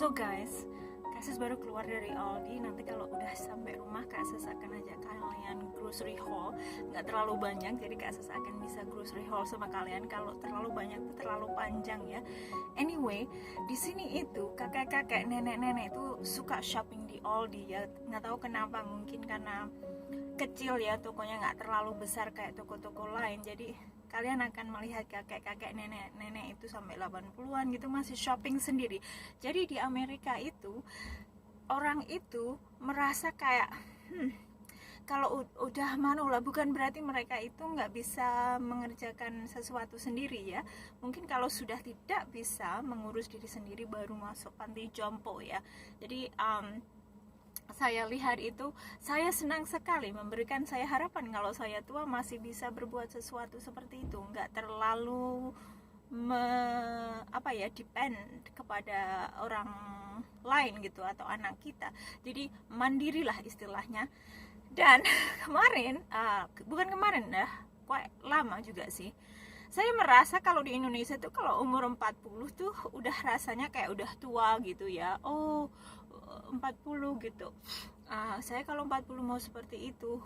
So guys, Kak Sus baru keluar dari Aldi. Nanti kalau udah sampai rumah, Kak Sus akan ajak kalian grocery haul. Nggak terlalu banyak, jadi Kak Sus akan bisa grocery haul sama kalian. Kalau terlalu banyak itu terlalu panjang ya. Anyway, di sini itu kakek-kakek, nenek-nenek itu suka shopping di Aldi ya. Nggak tahu kenapa, mungkin karena kecil ya, tokonya nggak terlalu besar kayak toko-toko lain. Jadi kalian akan melihat kakek-kakek, nenek-nenek itu sampai 80-an gitu masih shopping sendiri. Jadi di Amerika itu orang itu merasa kayak kalau udah manulah, bukan berarti mereka itu nggak bisa mengerjakan sesuatu sendiri ya. Mungkin kalau sudah tidak bisa mengurus diri sendiri baru masuk panti jompo ya. Jadi saya lihat itu, saya senang sekali, memberikan saya harapan kalau saya tua masih bisa berbuat sesuatu seperti itu, nggak terlalu depend kepada orang lain gitu atau anak kita. Jadi mandirilah istilahnya. Dan kemarin, bukan kemarin dah, kok lama juga sih, saya merasa kalau di Indonesia tuh kalau umur 40 tuh udah rasanya kayak udah tua gitu ya. 40 gitu. Saya kalau 40 mau seperti itu.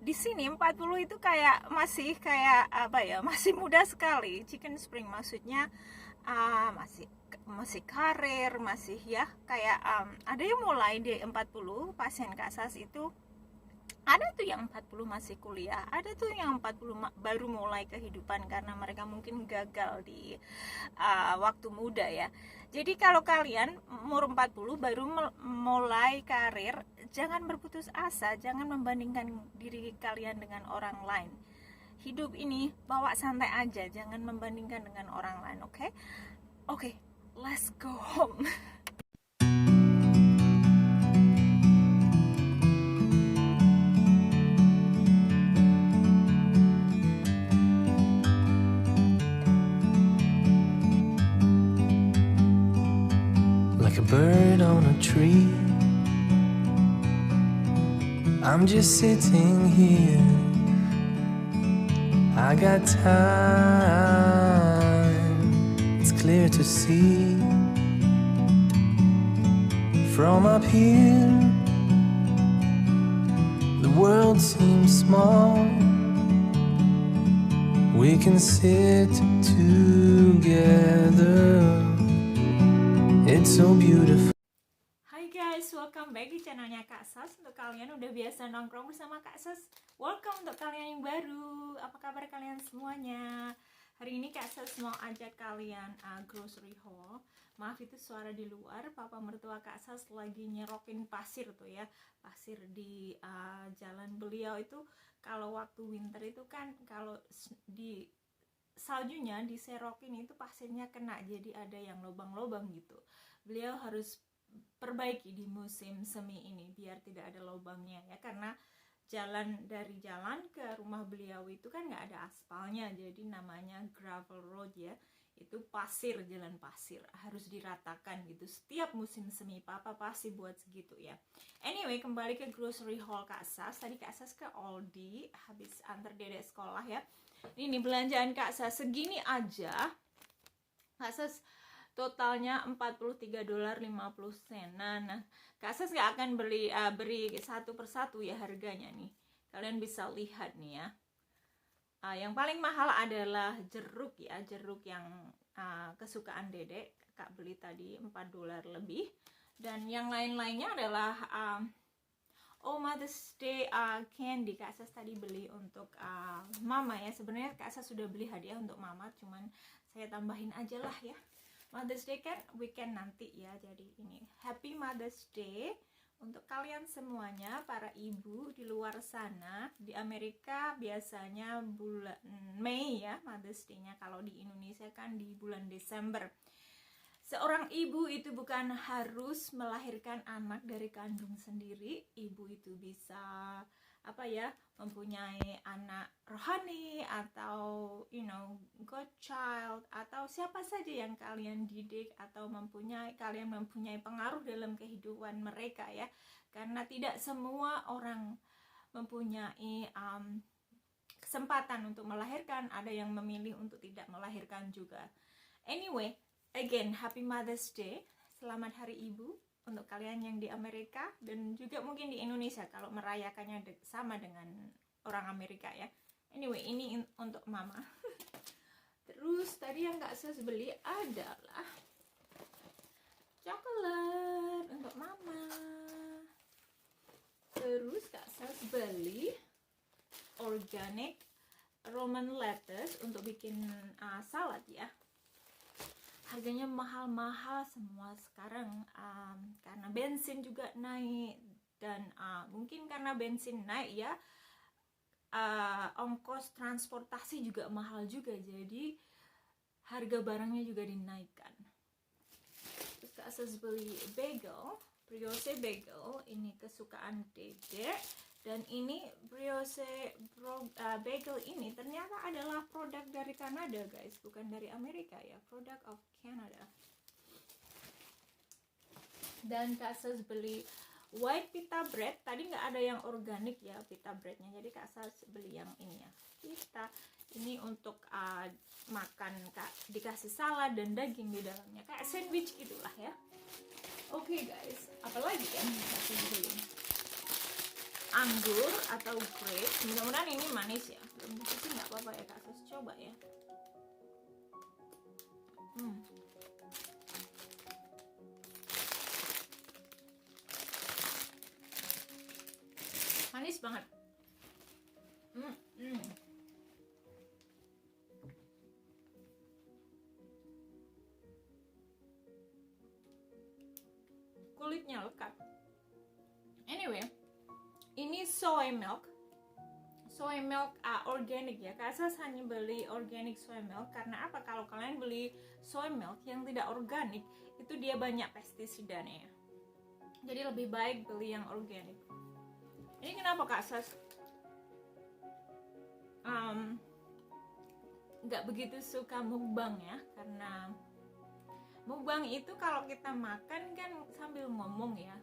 Di sini 40 itu kayak masih kayak masih muda sekali. Chicken Spring maksudnya masih karir, masih ya kayak ada yang mulai di 40 pasien kasas itu. Ada tuh yang 40 masih kuliah, ada tuh yang 40 baru mulai kehidupan karena mereka mungkin gagal di waktu muda ya. Jadi kalau kalian umur 40 baru mulai karir, jangan berputus asa, jangan membandingkan diri kalian dengan orang lain. Hidup ini bawa santai aja, jangan membandingkan dengan orang lain, oke? Oke, let's go home. Like a bird on a tree, I'm just sitting here. I got time, it's clear to see. From up here, the world seems small. We can sit together, it's so beautiful. Hai guys, welcome back di channelnya Kak Sas. Untuk kalian udah biasa nongkrong bersama Kak Sas, welcome. Untuk kalian yang baru, apa kabar kalian semuanya? Hari ini Kak Sas mau ajak kalian grocery haul. Maaf itu suara di luar, papa mertua Kak Sas lagi nyerokin pasir tuh ya. Pasir di jalan beliau itu kalau waktu winter itu kan kalau di saljunya diserokin itu pasirnya kena, jadi ada yang lubang-lubang gitu. Beliau harus perbaiki di musim semi ini biar tidak ada lubangnya ya, karena dari jalan ke rumah beliau itu kan nggak ada aspalnya, jadi namanya gravel road ya, itu pasir, jalan pasir, harus diratakan gitu setiap musim semi. Papa pasti buat segitu ya. Anyway, kembali ke grocery haul Kak Sas. Tadi Kak Sas ke Aldi habis antar dedek sekolah ya. Ini belanjaan Kak Sas segini aja. Kak Sas totalnya $43.50. Nah, Kak Sas nggak akan beri satu persatu ya harganya nih. Kalian bisa lihat nih ya. Yang paling mahal adalah jeruk ya, jeruk yang kesukaan dedek. Kak beli tadi $4 lebih. Dan yang lain-lainnya adalah Mother's Day candy. Kak Sas tadi beli untuk mama ya. Sebenarnya Kak Sas sudah beli hadiah untuk mama, cuman saya tambahin aja lah ya. Mother's Day kan weekend nanti ya, jadi ini Happy Mother's Day untuk kalian semuanya, para ibu di luar sana. Di Amerika biasanya bulan Mei ya Mother's Day-nya, kalau di Indonesia kan di bulan Desember. Seorang ibu itu bukan harus melahirkan anak dari kandung sendiri. Ibu itu bisa mempunyai anak rohani atau godchild atau siapa saja yang kalian didik atau kalian mempunyai pengaruh dalam kehidupan mereka ya, karena tidak semua orang mempunyai kesempatan untuk melahirkan, ada yang memilih untuk tidak melahirkan juga. Anyway, again, Happy Mother's Day. selamat Hari Ibu untuk kalian yang di Amerika dan juga mungkin di Indonesia kalau merayakannya sama dengan orang Amerika ya. Anyway, ini untuk mama. Terus tadi yang Kak Sus beli adalah coklat untuk mama. Terus Kak Sus beli organic Roman lettuce untuk bikin salad ya. Harganya mahal-mahal semua sekarang karena bensin juga naik dan mungkin karena bensin naik ya ongkos transportasi juga mahal juga, jadi harga barangnya juga dinaikkan. Terus Kak Sus beli bagel, brioche bagel, ini kesukaan Dede. Dan ini brioche bagel ini ternyata adalah produk dari Kanada guys, bukan dari Amerika ya, produk of Canada. Dan Kak Sus beli white pita bread, tadi nggak ada yang organik ya pita breadnya, jadi Kak Sus beli yang ini ya, pita ini untuk makan dikasih salad dan daging di dalamnya, kayak sandwich gitulah ya. Oke guys, apalagi kan Kak Sus beli anggur atau grapes, mudah-mudahan ini manis ya, belum dicuci nggak apa-apa ya Kak Sus, coba ya. Manis banget. Kulitnya lekat. Anyway, ini soy milk organic ya. Kak Sus hanya beli organic soy milk karena apa? Kalau kalian beli soy milk yang tidak organik itu dia banyak pestisidanya ya. Jadi lebih baik beli yang organik. Ini kenapa Kak Sus nggak begitu suka mukbang ya, karena mukbang itu kalau kita makan kan sambil ngomong ya.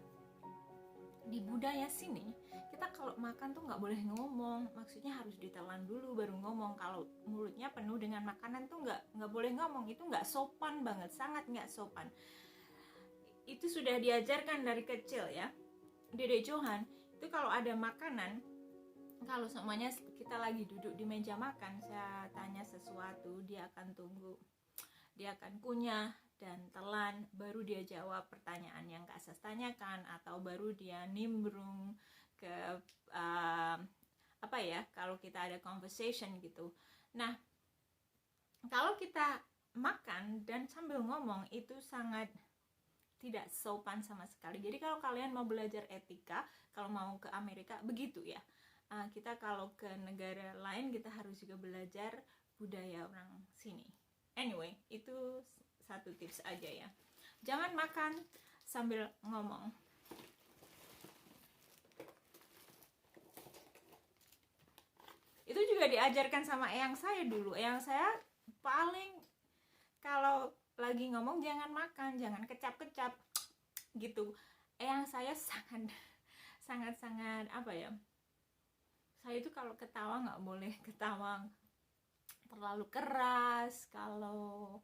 Di budaya sini kita kalau makan tuh nggak boleh ngomong, maksudnya harus ditelan dulu baru ngomong. Kalau mulutnya penuh dengan makanan tuh nggak boleh ngomong, itu nggak sopan banget, sangat nggak sopan. Itu sudah diajarkan dari kecil ya. Dede Johan itu kalau ada makanan, kalau semuanya kita lagi duduk di meja makan, saya tanya sesuatu, dia akan tunggu, dia akan kunyah dan telan, baru dia jawab pertanyaan yang Kak Sus tanyakan, atau baru dia nimbrung ke apa ya, kalau kita ada conversation gitu. Nah, kalau kita makan dan sambil ngomong itu sangat tidak sopan sama sekali. Jadi kalau kalian mau belajar etika, kalau mau ke Amerika begitu ya. Kita kalau ke negara lain kita harus juga belajar budaya orang sini. Anyway, itu satu tips aja ya. Jangan makan sambil ngomong. Itu juga diajarkan sama eyang saya dulu. Eyang saya paling kalau lagi ngomong jangan makan, jangan kecap-kecap gitu. Eyang saya sangat apa ya, saya itu kalau ketawa nggak boleh ketawa terlalu keras, kalau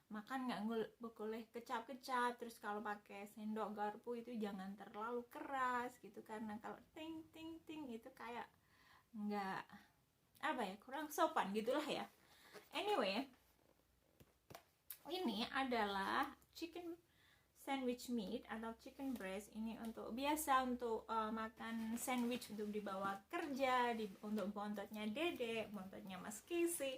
makan nggak boleh kecap-kecap, terus kalau pakai sendok garpu itu jangan terlalu keras gitu, karena kalau ting ting ting itu kayak nggak apa ya, kurang sopan gitulah ya. Anyway, ini adalah chicken sandwich meat atau chicken breast. Ini untuk biasa untuk makan sandwich untuk dibawa kerja, untuk bontotnya Dede, bontotnya Mas Kisi.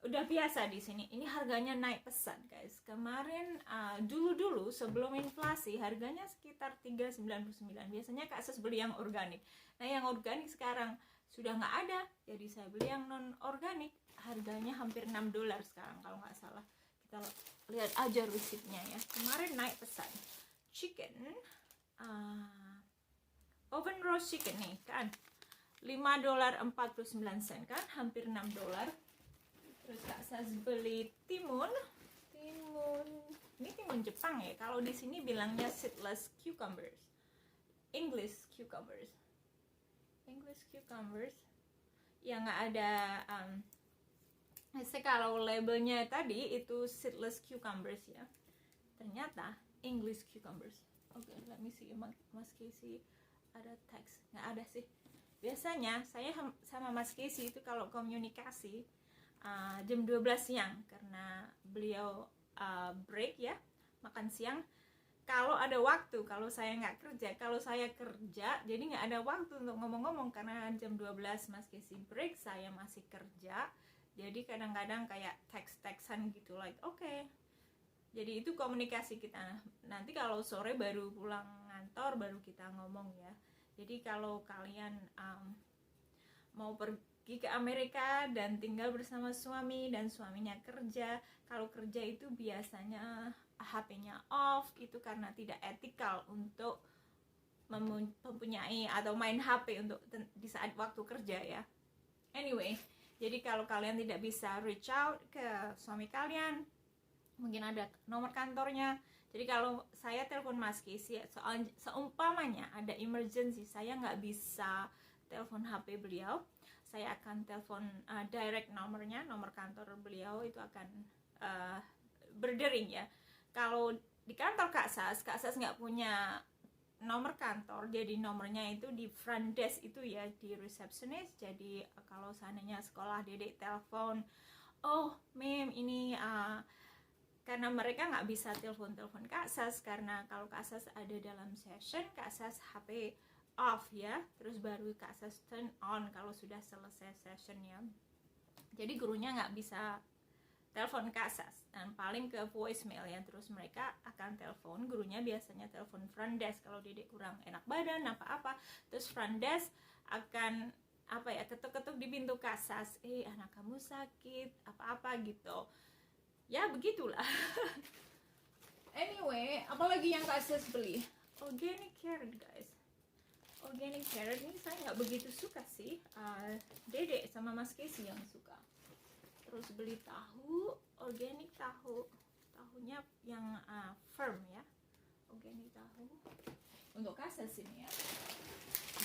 Udah biasa di sini. Ini harganya naik pesat guys. Kemarin dulu sebelum inflasi harganya sekitar 3,99. Biasanya Kak Sus beli yang organik. Nah, yang organik sekarang sudah nggak ada. Jadi saya beli yang non organik. Harganya hampir $6 sekarang kalau nggak salah. Kita lihat aja resipnya ya. Kemarin naik pesat. Chicken oven roast chicken nih kan $5.49 kan, hampir $6. Terus Kak Sus beli timun. Ini timun Jepang ya. Kalau di sini bilangnya seedless cucumbers. English cucumbers. Ya nggak ada kalau labelnya tadi itu seedless cucumbers ya. ternyata English cucumbers. Oke, let me see. Mas Casey ada teks? Nggak ada sih. Biasanya saya sama Mas Casey itu kalau komunikasi jam 12 siang karena beliau break ya, makan siang. Kalau ada waktu, kalau saya nggak kerja, kalau saya kerja jadi nggak ada waktu untuk ngomong-ngomong karena jam 12 Mas Casey break, saya masih kerja. Jadi kadang-kadang kayak teks-teksan gitu, like okay. Jadi itu komunikasi kita. Nanti kalau sore baru pulang kantor baru kita ngomong ya. Jadi kalau kalian mau pergi ke Amerika dan tinggal bersama suami dan suaminya kerja, kalau kerja itu biasanya HP-nya off, itu karena tidak etikal untuk mempunyai atau main HP untuk di saat waktu kerja ya. Anyway, jadi kalau kalian tidak bisa reach out ke suami kalian, mungkin ada nomor kantornya. Jadi kalau saya telepon Mas Casey, seumpamanya ada emergency, saya nggak bisa telepon HP beliau, saya akan telepon direct nomornya, nomor kantor beliau itu akan berdering ya. Kalau di kantor Kak Sas nggak punya nomor kantor, jadi nomornya itu di front desk itu ya, di receptionist. Jadi kalau seandainya sekolah Dedek telepon, oh mem ini karena mereka nggak bisa telepon Kak Sas, karena kalau Kak Sas ada dalam session, Kak Sas HP off ya, terus baru Kak Sas turn on kalau sudah selesai sessionnya. Jadi gurunya nggak bisa telepon Kak Sas dan paling ke voicemail ya, terus mereka akan telepon, gurunya biasanya telepon front desk kalau Dedek kurang enak badan apa-apa, terus front desk akan ketuk-ketuk di pintu Kak Sas, anak kamu sakit apa-apa gitu ya, begitulah. Anyway, apalagi yang Kak Sas beli? Organic carrot guys. Organic carrot ini saya nggak begitu suka sih, Dedek sama Mas Casey yang suka. Terus beli tahu, organic tahunya yang firm ya, organic tahu untuk Kak Sas ini ya.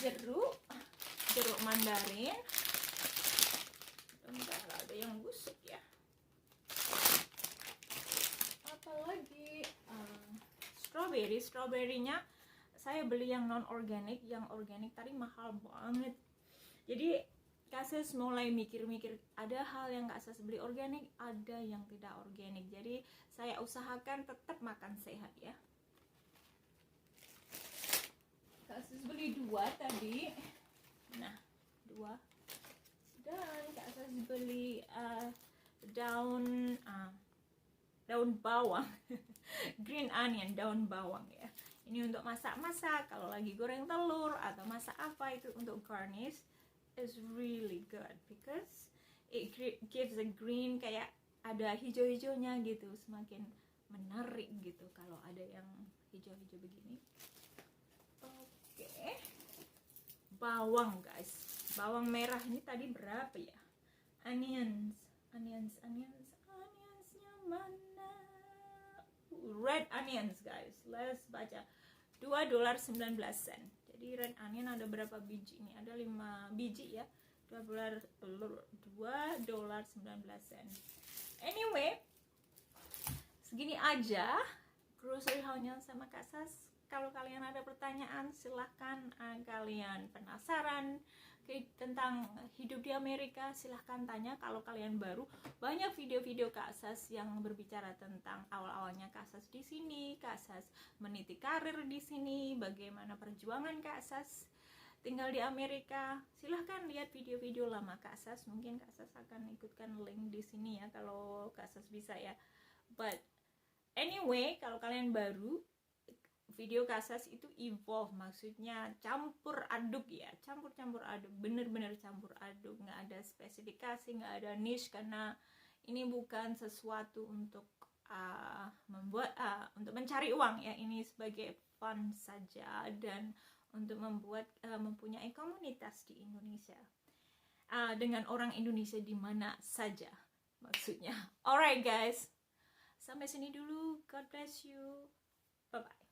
Jeruk mandarin, enggak ada yang busuk ya. Apalagi strawberry-nya saya beli yang non organik, yang organik tadi mahal banget. Jadi Kak Sas mulai mikir-mikir, ada hal yang Kak Sas beli organik, ada yang tidak organik. Jadi saya usahakan tetap makan sehat ya. Kak Sas beli 2 tadi. Nah, 2. Dan Kak Sas beli daun bawang. Green onion, daun bawang ya. Ini untuk masak-masak, kalau lagi goreng telur atau masak apa itu untuk garnish. Is really good because it gives a green, kayak ada hijau-hijaunya gitu, semakin menarik gitu kalau ada yang hijau-hijau begini. Oke. Bawang guys, bawang merah ini tadi berapa ya? Onionsnya mana? Red onions guys, let's baca. $2.19. Jadi red onion ada berapa biji ini? Ada 5 biji ya. $2.19. Anyway, segini aja grocery haul-nya sama Kak Sas. Kalau kalian ada pertanyaan silahkan, kalian penasaran tentang hidup di Amerika silahkan tanya. Kalau kalian baru, banyak video-video Kak Sas yang berbicara tentang awal-awalnya Kak Sas di sini, Kak Sas meniti karir di sini, bagaimana perjuangan Kak Sas tinggal di Amerika. Silahkan lihat video-video lama Kak Sas, mungkin Kak Sas akan ikutkan link di sini ya kalau Kak Sas bisa ya. But anyway, kalau kalian baru, video Kak Sas itu evolve, maksudnya campur aduk ya, campur aduk, bener-bener campur aduk, nggak ada spesifikasi, nggak ada niche, karena ini bukan sesuatu untuk untuk mencari uang ya, ini sebagai fun saja dan untuk mempunyai komunitas di Indonesia dengan orang Indonesia di mana saja maksudnya. Alright guys, sampai sini dulu, God bless you, bye bye.